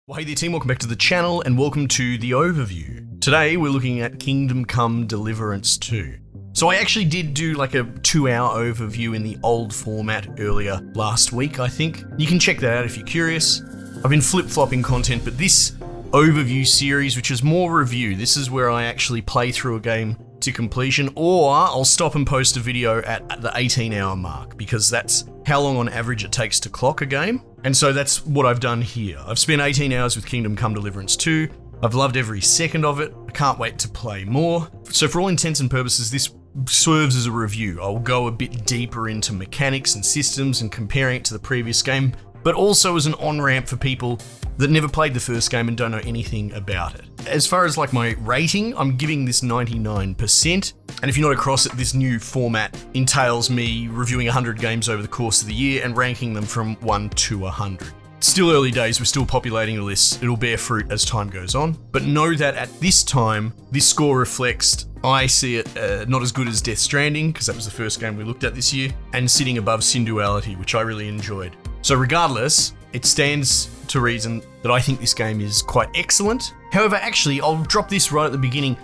Well, hey there team, welcome back to the channel and welcome to the overview. Today we're looking at Kingdom Come Deliverance II. So I actually did do like a 2-hour overview in the old format earlier last week, I think. You can check that out if you're curious. I've been flip-flopping content, but this overview series, which is more review, this is where I actually play through a game to completion, or I'll stop and post a video at the 18-hour mark, because that's how long on average it takes to clock a game. And so that's what I've done here. I've spent 18 hours with Kingdom Come Deliverance II. I've loved every second of it. I can't wait to play more. So for all intents and purposes, this serves as a review. I'll go a bit deeper into mechanics and systems and comparing it to the previous game, but also as an on-ramp for people that never played the first game and don't know anything about it. As far as like my rating, I'm giving this 99%. And if you're not across it, this new format entails me reviewing 100 games over the course of the year and ranking them from 1 to 100. Still early days, we're still populating the list. It'll bear fruit as time goes on. But know that at this time, this score reflects, I see it not as good as Death Stranding, because that was the first game we looked at this year, and sitting above Sin Duality, which I really enjoyed. So regardless, it stands to reason that I think this game is quite excellent. However, actually, I'll drop this right at the beginning.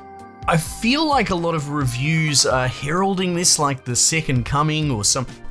I feel like a lot of reviews are heralding this like the second coming, or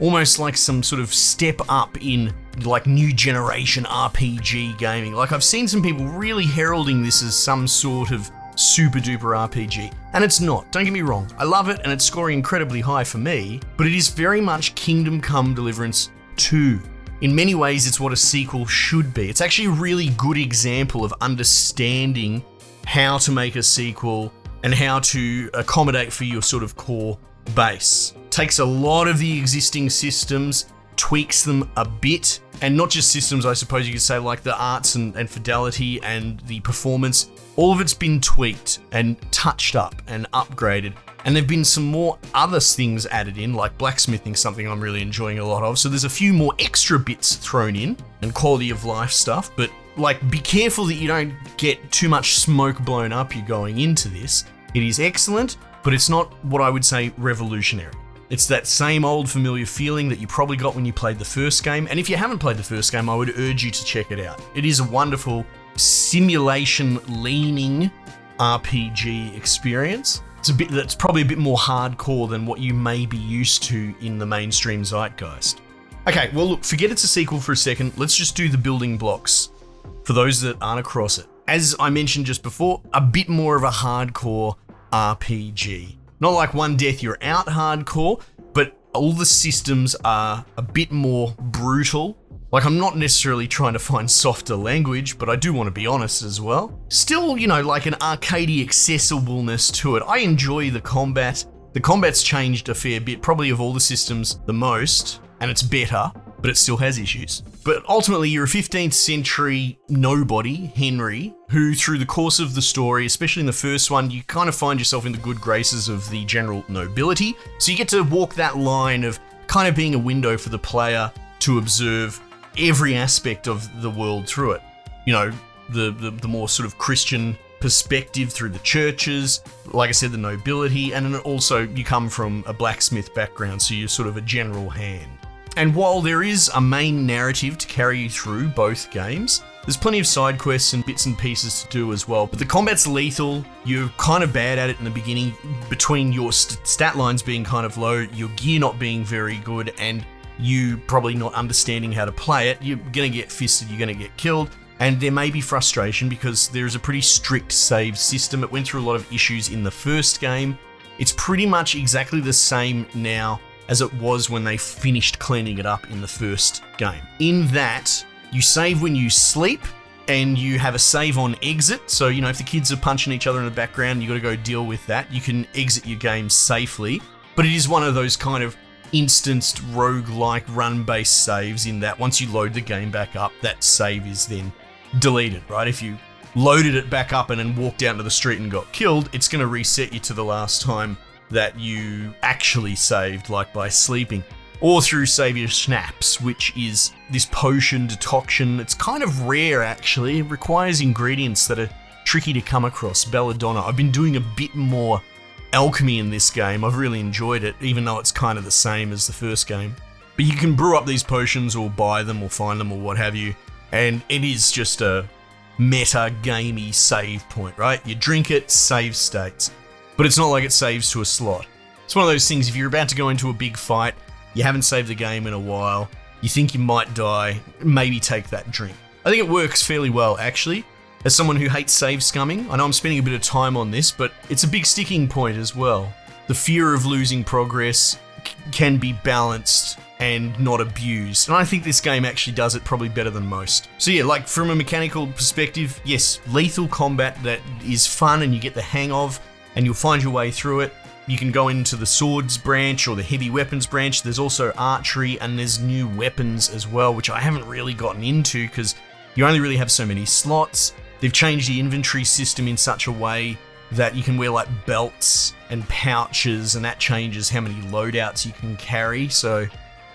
almost like some sort of step up in like new generation RPG gaming. Like I've seen some people really heralding this as some sort of super duper RPG, and it's not. Don't get me wrong. I love it and it's scoring incredibly high for me, but it is very much Kingdom Come Deliverance II. In many ways, it's what a sequel should be. It's actually a really good example of understanding how to make a sequel and how to accommodate for your sort of core base. Takes a lot of the existing systems, tweaks them a bit, and not just systems, I suppose you could say, like the arts and fidelity and the performance. All of it's been tweaked and touched up and upgraded. And there've been some more other things added in, like blacksmithing, something I'm really enjoying a lot of. So there's a few more extra bits thrown in and quality of life stuff, but like be careful that you don't get too much smoke blown up you going into this. It is excellent, but it's not what I would say revolutionary. It's that same old familiar feeling that you probably got when you played the first game. And if you haven't played the first game, I would urge you to check it out. It is a wonderful simulation-leaning RPG experience. That's probably a bit more hardcore than what you may be used to in the mainstream zeitgeist. Okay, well look, forget it's a sequel for a second. Let's just do the building blocks for those that aren't across it. As I mentioned just before, a bit more of a hardcore RPG. Not like One Death You're Out hardcore, but all the systems are a bit more brutal. Like, I'm not necessarily trying to find softer language, but I do want to be honest as well. Still, you know, like an arcadey accessibleness to it. I enjoy the combat. The combat's changed a fair bit, probably of all the systems the most, and it's better, but it still has issues. But ultimately, you're a 15th century nobody, Henry, who through the course of the story, especially in the first one, you kind of find yourself in the good graces of the general nobility. So you get to walk that line of kind of being a window for the player to observe every aspect of the world through it. You know, the more sort of Christian perspective through the churches, like I said, the nobility, and then also you come from a blacksmith background, so you're sort of a general hand. And while there is a main narrative to carry you through both games, there's plenty of side quests and bits and pieces to do as well. But the combat's lethal, you're kind of bad at it in the beginning, between your stat lines being kind of low, your gear not being very good, and you probably not understanding how to play it. You're going to get fisted, you're going to get killed, and there may be frustration because there's a pretty strict save system. It went through a lot of issues in the first game. It's pretty much exactly the same now as it was when they finished cleaning it up in the first game. In that, you save when you sleep, and you have a save on exit. So, you know, if the kids are punching each other in the background, you got to go deal with that. You can exit your game safely, but it is one of those kind of instanced roguelike run-based saves in that once you load the game back up, that save is then deleted, right? If you loaded it back up and then walked out into the street and got killed, it's going to reset you to the last time that you actually saved, like by sleeping. Or through Savior Schnapps, which is this potion decoction. It's kind of rare, actually. It requires ingredients that are tricky to come across. Belladonna. I've been doing a bit more alchemy in this game. I've really enjoyed it, even though it's kind of the same as the first game. But you can brew up these potions or buy them or find them or what have you, and it is just a meta-gamey save point, right? You drink it, save states. But it's not like it saves to a slot. It's one of those things, if you're about to go into a big fight, you haven't saved the game in a while, you think you might die, maybe take that drink. I think it works fairly well, actually. As someone who hates save scumming, I know I'm spending a bit of time on this, but it's a big sticking point as well. The fear of losing progress can be balanced and not abused. And I think this game actually does it probably better than most. So yeah, like from a mechanical perspective, yes, lethal combat that is fun and you get the hang of, and you'll find your way through it. You can go into the swords branch or the heavy weapons branch. There's also archery and there's new weapons as well, which I haven't really gotten into because you only really have so many slots. They've changed the inventory system in such a way that you can wear like belts and pouches, and that changes how many loadouts you can carry. So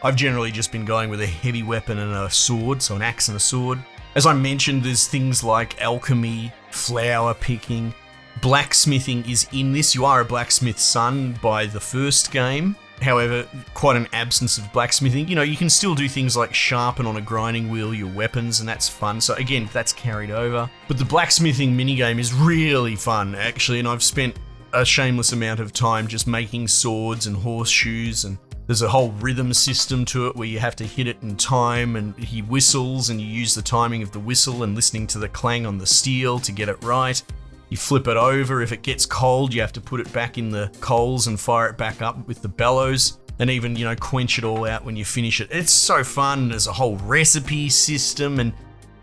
I've generally just been going with a heavy weapon and a sword, so an axe and a sword. As I mentioned, there's things like alchemy, flower picking, blacksmithing is in this. You are a blacksmith's son by the first game. However, quite an absence of blacksmithing. You know, you can still do things like sharpen on a grinding wheel your weapons, and that's fun. So again, that's carried over. But the blacksmithing minigame is really fun, actually, and I've spent a shameless amount of time just making swords and horseshoes, and there's a whole rhythm system to it where you have to hit it in time, and he whistles and you use the timing of the whistle and listening to the clang on the steel to get it right. You flip it over. If it gets cold, you have to put it back in the coals and fire it back up with the bellows, and even, you know, quench it all out when you finish it. It's so fun. There's a whole recipe system, and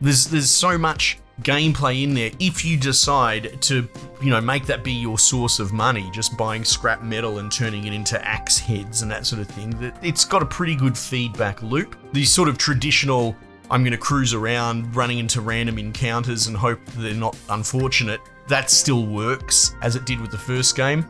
there's so much gameplay in there if you decide to, you know, make that be your source of money, just buying scrap metal and turning it into axe heads and that sort of thing. It's got a pretty good feedback loop. The sort of traditional, I'm going to cruise around running into random encounters and hope they're not unfortunate, that still works as it did with the first game.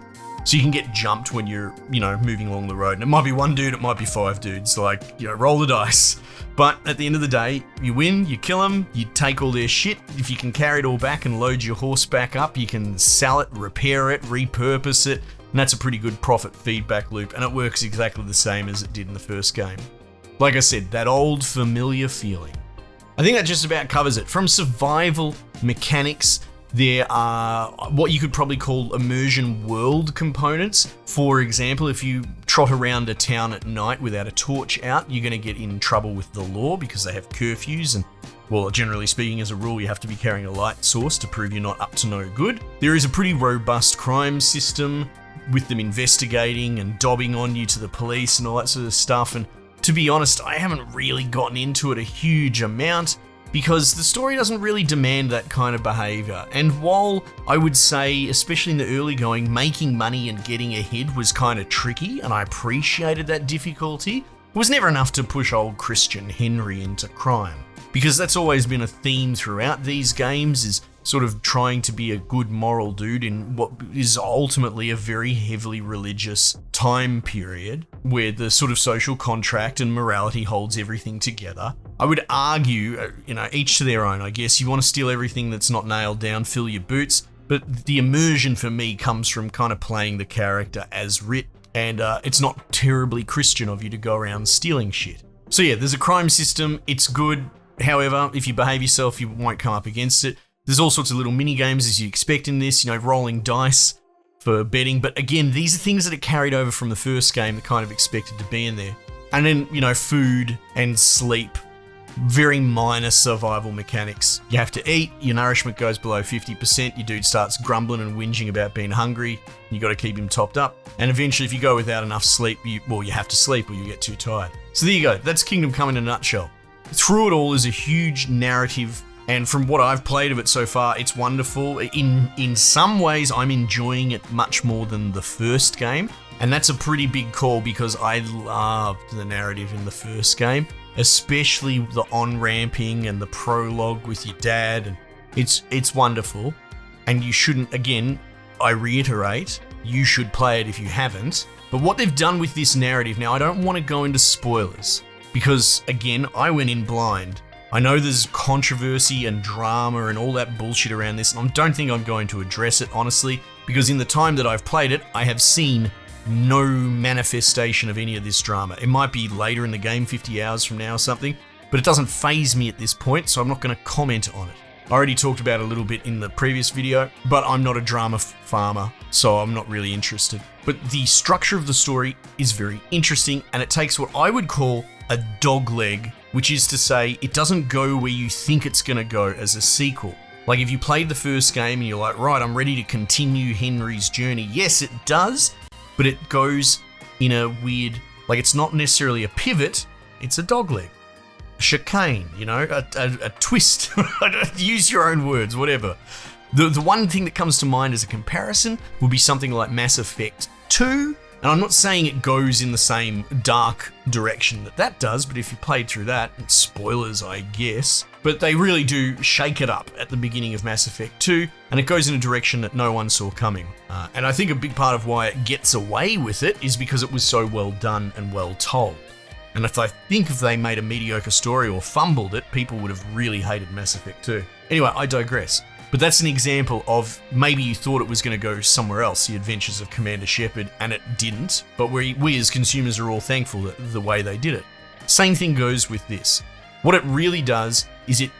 So you can get jumped when you're, you know, moving along the road. And it might be one dude, it might be 5 dudes. Like, you know, roll the dice. But at the end of the day, you win, you kill them, you take all their shit. If you can carry it all back and load your horse back up, you can sell it, repair it, repurpose it. And that's a pretty good profit feedback loop. And it works exactly the same as it did in the first game. Like I said, that old familiar feeling. I think that just about covers it. From survival mechanics, there are what you could probably call immersion world components. For example, if you trot around a town at night without a torch out, you're going to get in trouble with the law because they have curfews, and, well, generally speaking, as a rule, you have to be carrying a light source to prove you're not up to no good. There is a pretty robust crime system with them investigating and dobbing on you to the police and all that sort of stuff. And to be honest, I haven't really gotten into it a huge amount, because the story doesn't really demand that kind of behaviour. And while I would say, especially in the early going, making money and getting ahead was kind of tricky, and I appreciated that difficulty, it was never enough to push old Christian Henry into crime. Because that's always been a theme throughout these games, is sort of trying to be a good moral dude in what is ultimately a very heavily religious time period where the sort of social contract and morality holds everything together. I would argue, you know, each to their own, I guess. You want to steal everything that's not nailed down, fill your boots, but the immersion for me comes from kind of playing the character as writ, and it's not terribly Christian of you to go around stealing shit. So yeah, there's a crime system, it's good. However, if you behave yourself, you won't come up against it. There's all sorts of little mini games as you expect in this, you know, rolling dice for betting. But again, these are things that are carried over from the first game that kind of expected to be in there. And then, you know, food and sleep, very minor survival mechanics. You have to eat, your nourishment goes below 50%, your dude starts grumbling and whinging about being hungry, you got to keep him topped up. And eventually, if you go without enough sleep, you have to sleep or you get too tired. So there you go, that's Kingdom Come in a nutshell. Through it all is a huge narrative, and from what I've played of it so far, it's wonderful. In some ways, I'm enjoying it much more than the first game, and that's a pretty big call because I loved the narrative in the first game, especially the on-ramping and the prologue with your dad, and it's wonderful. And you shouldn't, again, I reiterate, you should play it if you haven't. But what they've done with this narrative, now I don't want to go into spoilers, because again, I went in blind. I know there's controversy and drama and all that bullshit around this, and I don't think I'm going to address it, honestly, because in the time that I've played it, I have seen no manifestation of any of this drama. It might be later in the game, 50 hours from now or something, but it doesn't faze me at this point, so I'm not going to comment on it. I already talked about it a little bit in the previous video, but I'm not a drama farmer, so I'm not really interested. But the structure of the story is very interesting, and it takes what I would call a dogleg, which is to say it doesn't go where you think it's going to go as a sequel. Like if you played the first game and you're like, right, I'm ready to continue Henry's journey. Yes, it does, but it goes in a weird, like it's not necessarily a pivot, it's a dogleg. A chicane, a twist. Use your own words, whatever. The one thing that comes to mind as a comparison would be something like Mass Effect 2. And I'm not saying it goes in the same dark direction that does, but if you played through that, and spoilers, I guess, but they really do shake it up at the beginning of Mass Effect 2, and it goes in a direction that no one saw coming. And I think a big part of why it gets away with it is because it was so well done and well told. And if they made a mediocre story or fumbled it, people would have really hated Mass Effect 2. Anyway, I digress. But that's an example of maybe you thought it was going to go somewhere else, the adventures of Commander Shepard, and it didn't. But we as consumers are all thankful that the way they did it. Same thing goes with this. What it really does is it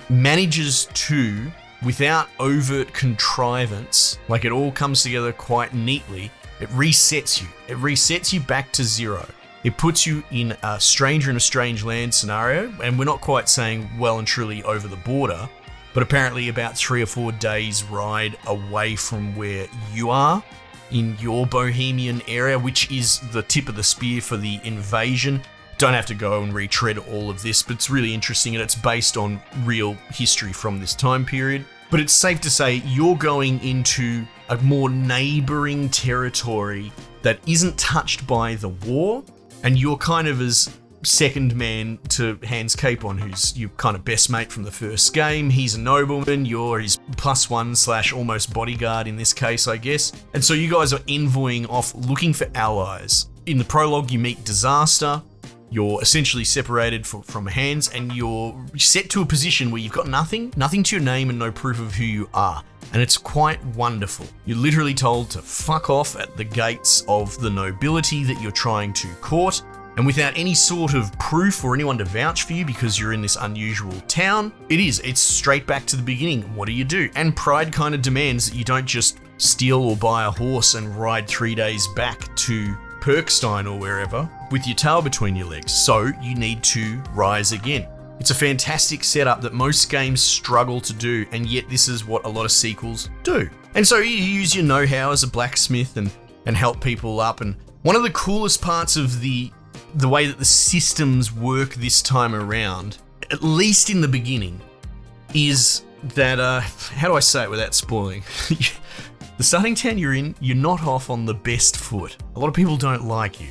manages to, without overt contrivance, like it all comes together quite neatly, it resets you. It resets you back to zero. It puts you in a stranger in a strange land scenario, and we're not quite saying well and truly over the border, but apparently about 3 or 4 days ride away from where you are in your Bohemian area, which is the tip of the spear for the invasion. Don't have to go and retread all of this, but it's really interesting and it's based on real history from this time period. But it's safe to say you're going into a more neighboring territory that isn't touched by the war, and you're kind of as second man to Hans Capon, who's your kind of best mate from the first game. He's a nobleman, you're his +1 / almost bodyguard in this case, I guess. And so you guys are envoying off looking for allies. In the prologue, you meet Disaster. You're essentially separated from Hans, and you're set to a position where you've got nothing to your name and no proof of who you are. And it's quite wonderful. You're literally told to fuck off at the gates of the nobility that you're trying to court, and without any sort of proof or anyone to vouch for you because you're in this unusual town, it's straight back to the beginning. What do? And pride kind of demands that you don't just steal or buy a horse and ride 3 days back to Perkstein or wherever with your tail between your legs. So you need to rise again. It's a fantastic setup that most games struggle to do, and yet this is what a lot of sequels do. And so you use your know-how as a blacksmith and help people up. And one of the coolest parts of the way that the systems work this time around, at least in the beginning, is that, how do I say it without spoiling? The starting town you're in, you're not off on the best foot. A lot of people don't like you.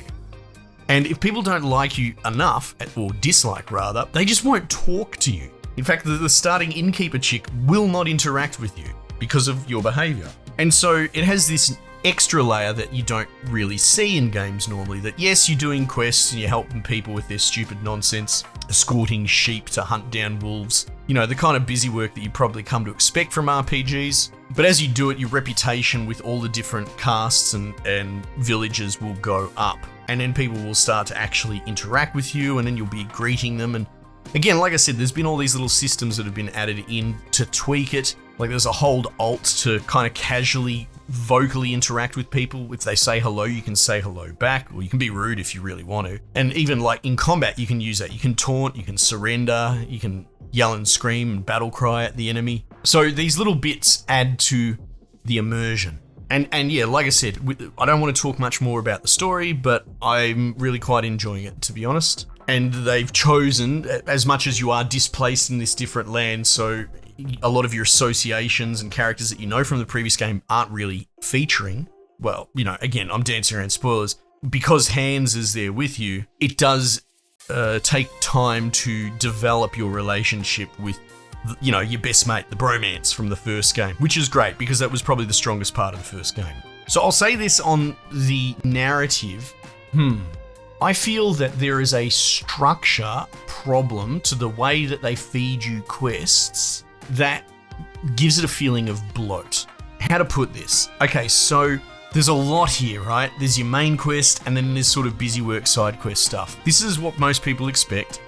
And if people don't like you enough, or dislike rather, they just won't talk to you. In fact, the starting innkeeper chick will not interact with you because of your behavior. And so it has this extra layer that you don't really see in games normally, that yes, you're doing quests and you're helping people with their stupid nonsense, escorting sheep to hunt down wolves, the kind of busy work that you probably come to expect from RPGs. But as you do it, your reputation with all the different castes and villages will go up, and then people will start to actually interact with you, and then you'll be greeting them. And again, like I said, there's been all these little systems that have been added in to tweak it. Like there's a hold alt to kind of casually vocally interact with people. If they say hello, you can say hello back, or you can be rude if you really want to. And even like in combat, you can use that. You can taunt, you can surrender, you can yell and scream and battle cry at the enemy. So these little bits add to the immersion. And yeah, like I said, I don't want to talk much more about the story, but I'm really quite enjoying it, to be honest. And they've chosen, as much as you are displaced in this different land, so a lot of your associations and characters that you know from the previous game aren't really featuring. Well, again, I'm dancing around spoilers. Because Hans is there with you, it does take time to develop your relationship with your best mate, the bromance from the first game, which is great because that was probably the strongest part of the first game. So I'll say this on the narrative. I feel that there is a structure problem to the way that they feed you quests that gives it a feeling of bloat. How to put this? Okay, so there's a lot here, right? There's your main quest, and then there's sort of busy work side quest stuff. This is what most people expect.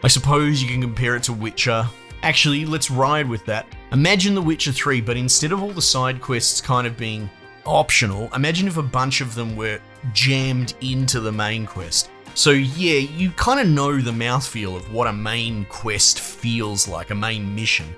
I suppose you can compare it to Witcher. Actually, let's ride with that. Imagine The Witcher 3, but instead of all the side quests kind of being optional, imagine if a bunch of them were jammed into the main quest. So yeah, you kind of know the mouthfeel of what a main quest feels like, a main mission.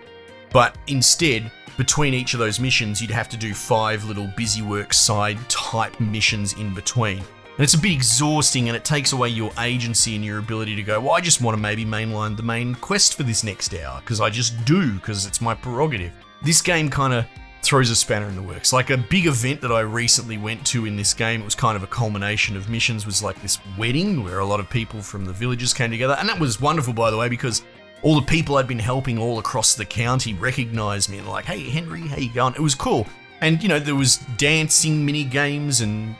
But instead, between each of those missions, you'd have to do 5 little busy work side type missions in between. And it's a bit exhausting, and it takes away your agency and your ability to go, well, I just want to maybe mainline the main quest for this next hour, because I just do, because it's my prerogative. This game kind of throws a spanner in the works. Like a big event that I recently went to in this game, it was kind of a culmination of missions, was like this wedding where a lot of people from the villages came together. And that was wonderful, by the way, because all the people I'd been helping all across the county recognized me and like, hey, Henry, how you going? It was cool. And, you know, there was dancing mini games and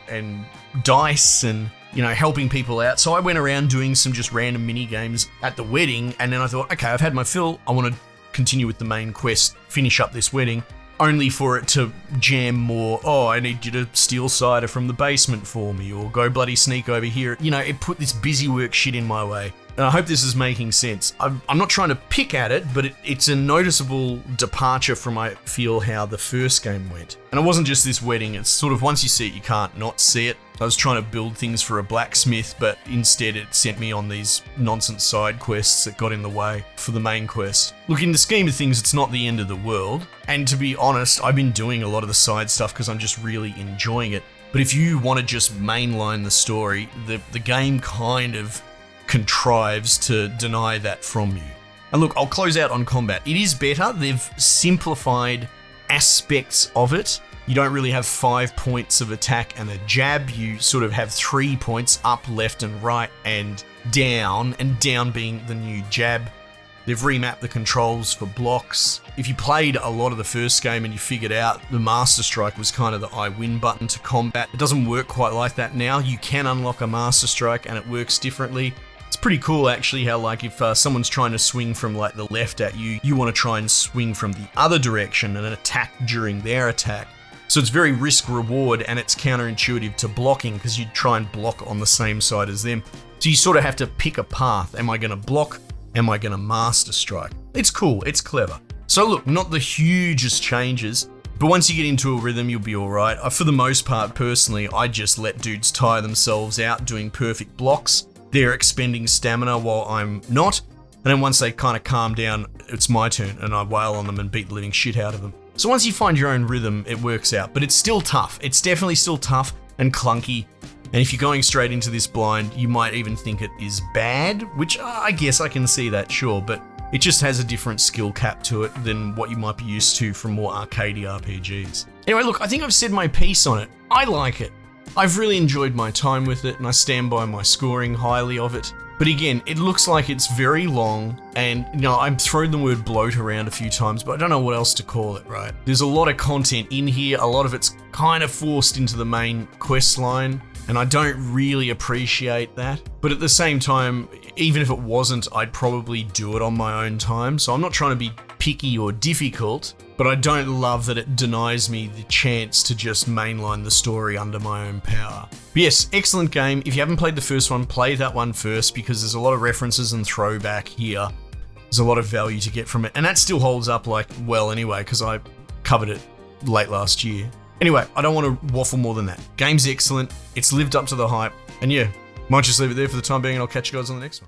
dice and, you know, helping people out. So I went around doing some just random mini games at the wedding. And then I thought, okay, I've had my fill. I want to continue with the main quest, finish up this wedding, only for it to jam more, oh, I need you to steal cider from the basement for me, or go bloody sneak over here. You know, it put this busy work shit in my way. And I hope this is making sense. I'm not trying to pick at it, but it's a noticeable departure from, I feel, how the first game went. And it wasn't just this wedding, it's sort of once you see it, you can't not see it. I was trying to build things for a blacksmith, but instead it sent me on these nonsense side quests that got in the way for the main quest. Look, in the scheme of things, it's not the end of the world. And to be honest, I've been doing a lot of the side stuff because I'm just really enjoying it. But if you want to just mainline the story, the game kind of contrives to deny that from you. And look, I'll close out on combat. It is better. They've simplified aspects of it. You don't really have 5 points of attack and a jab. You sort of have 3 points, up, left, and right, and down being the new jab. They've remapped the controls for blocks. If you played a lot of the first game and you figured out the Master Strike was kind of the I win button to combat, it doesn't work quite like that now. You can unlock a Master Strike and it works differently. It's pretty cool actually how, like, if someone's trying to swing from like the left at you, you want to try and swing from the other direction and attack during their attack. So it's very risk reward, and it's counterintuitive to blocking because you try and block on the same side as them. So you sort of have to pick a path. Am I going to block? Am I going to Master Strike? It's cool. It's clever. So look, not the hugest changes, but once you get into a rhythm, you'll be all right. For the most part, personally, I just let dudes tire themselves out doing perfect blocks. They're expending stamina while I'm not. And then once they kind of calm down, it's my turn and I wail on them and beat the living shit out of them. So once you find your own rhythm, it works out. But it's still tough. It's definitely still tough and clunky. And if you're going straight into this blind, you might even think it is bad, which I guess I can see that, sure. But it just has a different skill cap to it than what you might be used to from more arcadey RPGs. Anyway, look, I think I've said my piece on it. I like it. I've really enjoyed my time with it, and I stand by my scoring highly of it. But again, it looks like it's very long, and you know, I've thrown the word bloat around a few times, but I don't know what else to call it, right? There's a lot of content in here, a lot of it's kind of forced into the main quest line, and I don't really appreciate that. But at the same time, even if it wasn't, I'd probably do it on my own time, so I'm not trying to be picky or difficult, but I don't love that it denies me the chance to just mainline the story under my own power. But yes, excellent game. If you haven't played the first one, play that one first because there's a lot of references and throwback here. There's a lot of value to get from it, and that still holds up like well anyway because I covered it late last year. Anyway, I don't want to waffle more than that. Game's excellent. It's lived up to the hype, and yeah, might just leave it there for the time being, and I'll catch you guys on the next one.